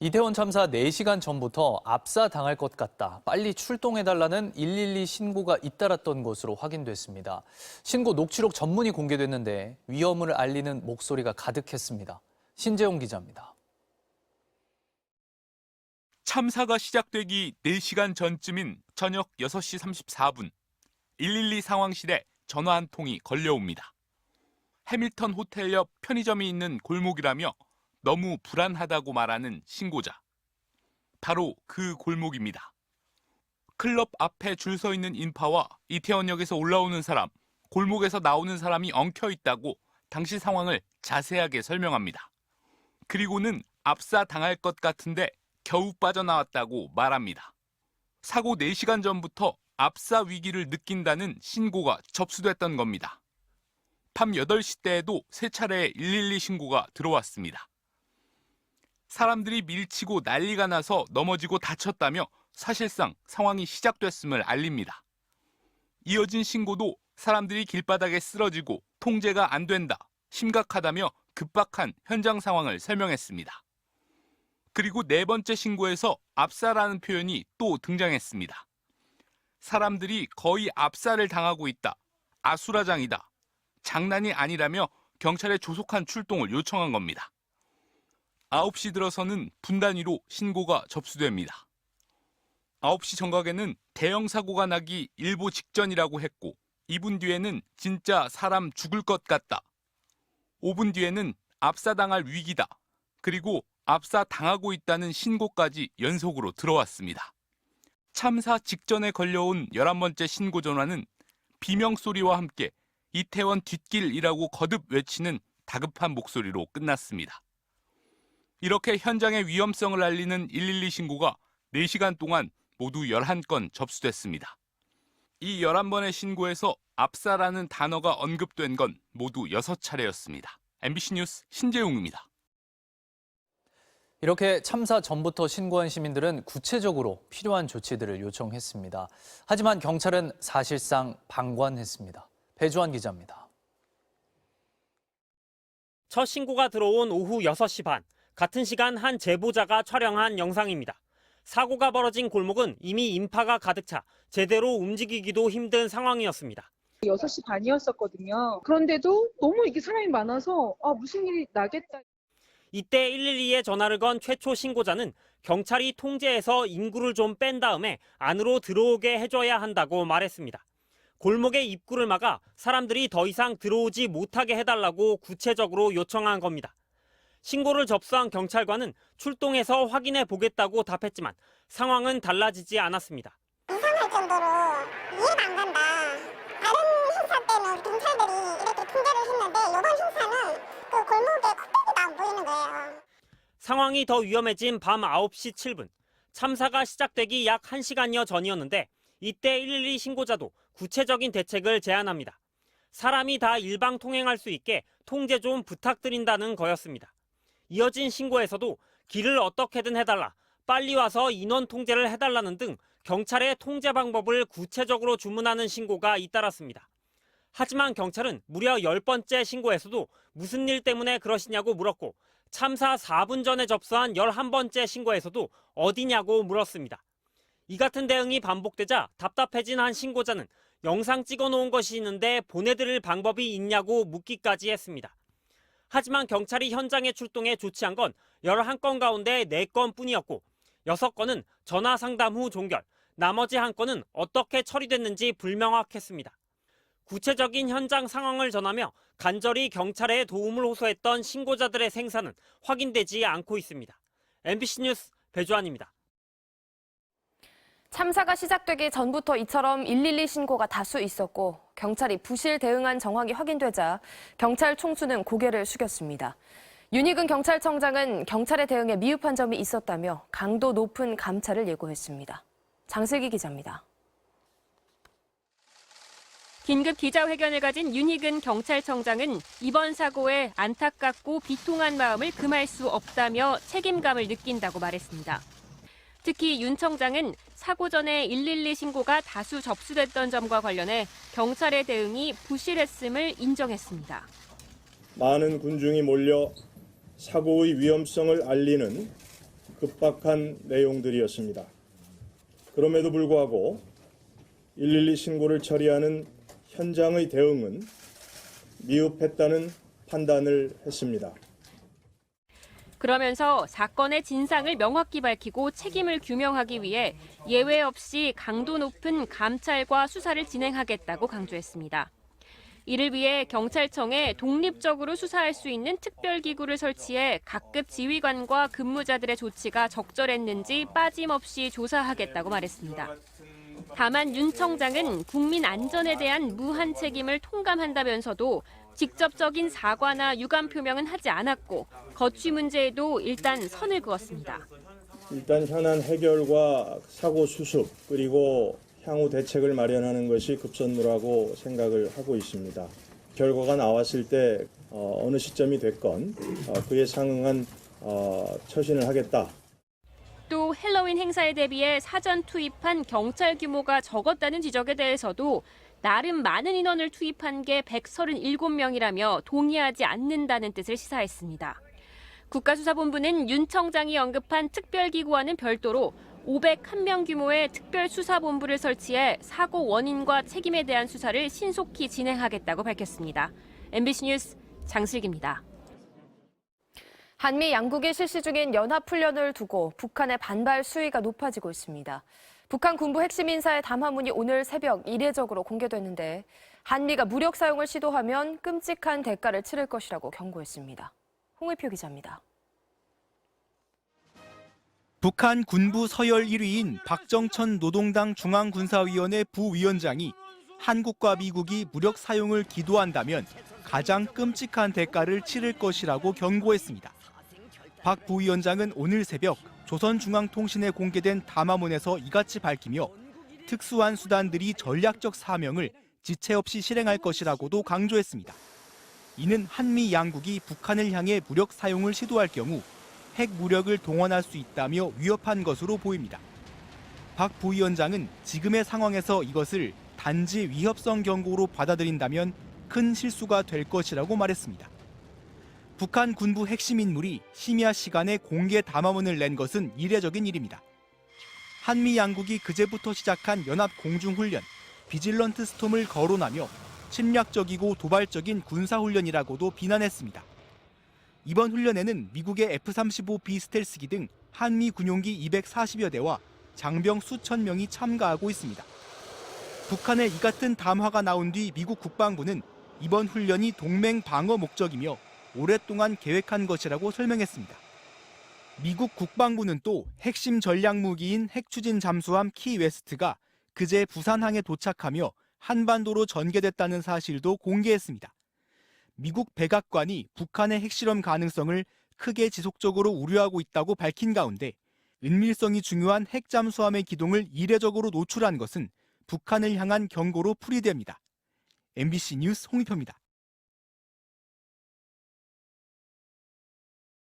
이태원 참사 4시간 전부터 압사당할 것 같다. 빨리 출동해달라는 112 신고가 잇따랐던 것으로 확인됐습니다. 신고 녹취록 전문이 공개됐는데 위험을 알리는 목소리가 가득했습니다. 신재용 기자입니다. 참사가 시작되기 4시간 전쯤인 저녁 6시 34분, 112 상황실에 전화 한 통이 걸려옵니다. 해밀턴 호텔 옆 편의점이 있는 골목이라며 너무 불안하다고 말하는 신고자. 바로 그 골목입니다. 클럽 앞에 줄 서 있는 인파와 이태원역에서 올라오는 사람, 골목에서 나오는 사람이 엉켜 있다고 당시 상황을 자세하게 설명합니다. 그리고는 압사당할 것 같은데 겨우 빠져나왔다고 말합니다. 사고 4시간 전부터 압사 위기를 느낀다는 신고가 접수됐던 겁니다. 밤 8시 때에도 3차례의 112 신고가 들어왔습니다. 사람들이 밀치고 난리가 나서 넘어지고 다쳤다며 사실상 상황이 시작됐음을 알립니다. 이어진 신고도 사람들이 길바닥에 쓰러지고 통제가 안 된다, 심각하다며 급박한 현장 상황을 설명했습니다. 그리고 4번째 신고에서 압사라는 표현이 또 등장했습니다. 사람들이 거의 압사를 당하고 있다, 아수라장이다, 장난이 아니라며 경찰에 조속한 출동을 요청한 겁니다. 9시 들어서는 분단위로 신고가 접수됩니다. 9시 정각에는 대형 사고가 나기 일보 직전이라고 했고 2분 뒤에는 진짜 사람 죽을 것 같다. 5분 뒤에는 압사당할 위기다. 그리고 압사당하고 있다는 신고까지 연속으로 들어왔습니다. 참사 직전에 걸려온 11번째 신고 전화는 비명소리와 함께 이태원 뒷길이라고 거듭 외치는 다급한 목소리로 끝났습니다. 이렇게 현장의 위험성을 알리는 112 신고가 4시간 동안 모두 11건 접수됐습니다. 이 11번의 신고에서 압사라는 단어가 언급된 건 모두 6차례였습니다. MBC 뉴스 신재용입니다. 이렇게 참사 전부터 신고한 시민들은 구체적으로 필요한 조치들을 요청했습니다. 하지만 경찰은 사실상 방관했습니다. 배주환 기자입니다. 첫 신고가 들어온 오후 6시 반, 같은 시간 한 제보자가 촬영한 영상입니다. 사고가 벌어진 골목은 이미 인파가 가득 차 제대로 움직이기도 힘든 상황이었습니다. 6시 반이었었거든요. 그런데도 너무 이게 사람이 많아서 무슨 일이 나겠다. 이때 112에 전화를 건 최초 신고자는 경찰이 통제해서 인구를 좀 뺀 다음에 안으로 들어오게 해줘야 한다고 말했습니다. 골목의 입구를 막아 사람들이 더 이상 들어오지 못하게 해달라고 구체적으로 요청한 겁니다. 신고를 접수한 경찰관은 출동해서 확인해 보겠다고 답했지만 상황은 달라지지 않았습니다. 이상할 정도로 이해가 안 간다. 다른 행사 때는 경찰들이 이렇게 통제를 했는데 이번 행사는 그 골목에 코빼기도 안 보이는 거예요. 상황이 더 위험해진 밤 9시 7분. 참사가 시작되기 약 1시간여 전이었는데 이때 112 신고자도 구체적인 대책을 제안합니다. 사람이 다 일방통행할 수 있게 통제 좀 부탁드린다는 거였습니다. 이어진 신고에서도 길을 어떻게든 해달라, 빨리 와서 인원 통제를 해달라는 등 경찰의 통제 방법을 구체적으로 주문하는 신고가 잇따랐습니다. 하지만 경찰은 무려 10번째 신고에서도 무슨 일 때문에 그러시냐고 물었고 참사 4분 전에 접수한 11번째 신고에서도 어디냐고 물었습니다. 이 같은 대응이 반복되자 답답해진 한 신고자는 영상 찍어놓은 것이 있는데 보내드릴 방법이 있냐고 묻기까지 했습니다. 하지만 경찰이 현장에 출동해 조치한 건 11건 가운데 4건 뿐이었고 6건은 전화 상담 후 종결, 나머지 1건은 어떻게 처리됐는지 불명확했습니다. 구체적인 현장 상황을 전하며 간절히 경찰에 도움을 호소했던 신고자들의 생사는 확인되지 않고 있습니다. MBC 뉴스 배주환입니다. 참사가 시작되기 전부터 이처럼 112 신고가 다수 있었고 경찰이 부실 대응한 정황이 확인되자 경찰 총수는 고개를 숙였습니다. 윤희근 경찰청장은 경찰의 대응에 미흡한 점이 있었다며 강도 높은 감찰을 예고했습니다. 장슬기 기자입니다. 긴급 기자회견을 가진 윤희근 경찰청장은 이번 사고에 안타깝고 비통한 마음을 금할 수 없다며 책임감을 느낀다고 말했습니다. 특히 윤 청장은 사고 전에 112 신고가 다수 접수됐던 점과 관련해 경찰의 대응이 부실했음을 인정했습니다. 많은 군중이 몰려 사고의 위험성을 알리는 급박한 내용들이었습니다. 그럼에도 불구하고 112 신고를 처리하는 현장의 대응은 미흡했다는 판단을 했습니다. 그러면서 사건의 진상을 명확히 밝히고 책임을 규명하기 위해 예외 없이 강도 높은 감찰과 수사를 진행하겠다고 강조했습니다. 이를 위해 경찰청에 독립적으로 수사할 수 있는 특별기구를 설치해 각급 지휘관과 근무자들의 조치가 적절했는지 빠짐없이 조사하겠다고 말했습니다. 다만 윤 청장은 국민 안전에 대한 무한 책임을 통감한다면서도 직접적인 사과나 유감 표명은 하지 않았고 거취 문제에도 일단 선을 그었습니다. 일단 현안 해결과 사고 수습 그리고 향후 대책을 마련하는 것이 급선무라고 생각을 하고 있습니다. 결과가 나왔을 때 어느 시점이 됐건 그에 상응한 처신을 하겠다. 또 헬로윈 행사에 대비해 사전 투입한 경찰 규모가 적었다는 지적에 대해서도 나름 많은 인원을 투입한 게 137명이라며 동의하지 않는다는 뜻을 시사했습니다. 국가수사본부는 윤 청장이 언급한 특별기구와는 별도로 501명 규모의 특별수사본부를 설치해 사고 원인과 책임에 대한 수사를 신속히 진행하겠다고 밝혔습니다. MBC 뉴스 장슬기입니다. 한미 양국이 실시 중인 연합훈련을 두고 북한의 반발 수위가 높아지고 있습니다. 북한 군부 핵심 인사의 담화문이 오늘 새벽 이례적으로 공개됐는데 한미가 무력 사용을 시도하면 끔찍한 대가를 치를 것이라고 경고했습니다. 홍의표 기자입니다. 북한 군부 서열 1위인 박정천 노동당 중앙군사위원회 부위원장이 한국과 미국이 무력 사용을 기도한다면 가장 끔찍한 대가를 치를 것이라고 경고했습니다. 박 부위원장은 오늘 새벽 조선중앙통신에 공개된 담화문에서 이같이 밝히며 특수한 수단들이 전략적 사명을 지체 없이 실행할 것이라고도 강조했습니다. 이는 한미 양국이 북한을 향해 무력 사용을 시도할 경우 핵 무력을 동원할 수 있다며 위협한 것으로 보입니다. 박 부위원장은 지금의 상황에서 이것을 단지 위협성 경고로 받아들인다면 큰 실수가 될 것이라고 말했습니다. 북한 군부 핵심 인물이 심야 시간에 공개 담화문을 낸 것은 이례적인 일입니다. 한미 양국이 그제부터 시작한 연합 공중훈련, 비질런트 스톰을 거론하며 침략적이고 도발적인 군사훈련이라고도 비난했습니다. 이번 훈련에는 미국의 F-35B 스텔스기 등 한미 군용기 240여 대와 장병 수천 명이 참가하고 있습니다. 북한의 이 같은 담화가 나온 뒤 미국 국방부는 이번 훈련이 동맹 방어 목적이며 오랫동안 계획한 것이라고 설명했습니다. 미국 국방부는 또 핵심 전략 무기인 핵추진 잠수함 키 웨스트가 그제 부산항에 도착하며 한반도로 전개됐다는 사실도 공개했습니다. 미국 백악관이 북한의 핵실험 가능성을 크게 지속적으로 우려하고 있다고 밝힌 가운데 은밀성이 중요한 핵잠수함의 기동을 이례적으로 노출한 것은 북한을 향한 경고로 풀이됩니다. MBC 뉴스 홍익표입니다.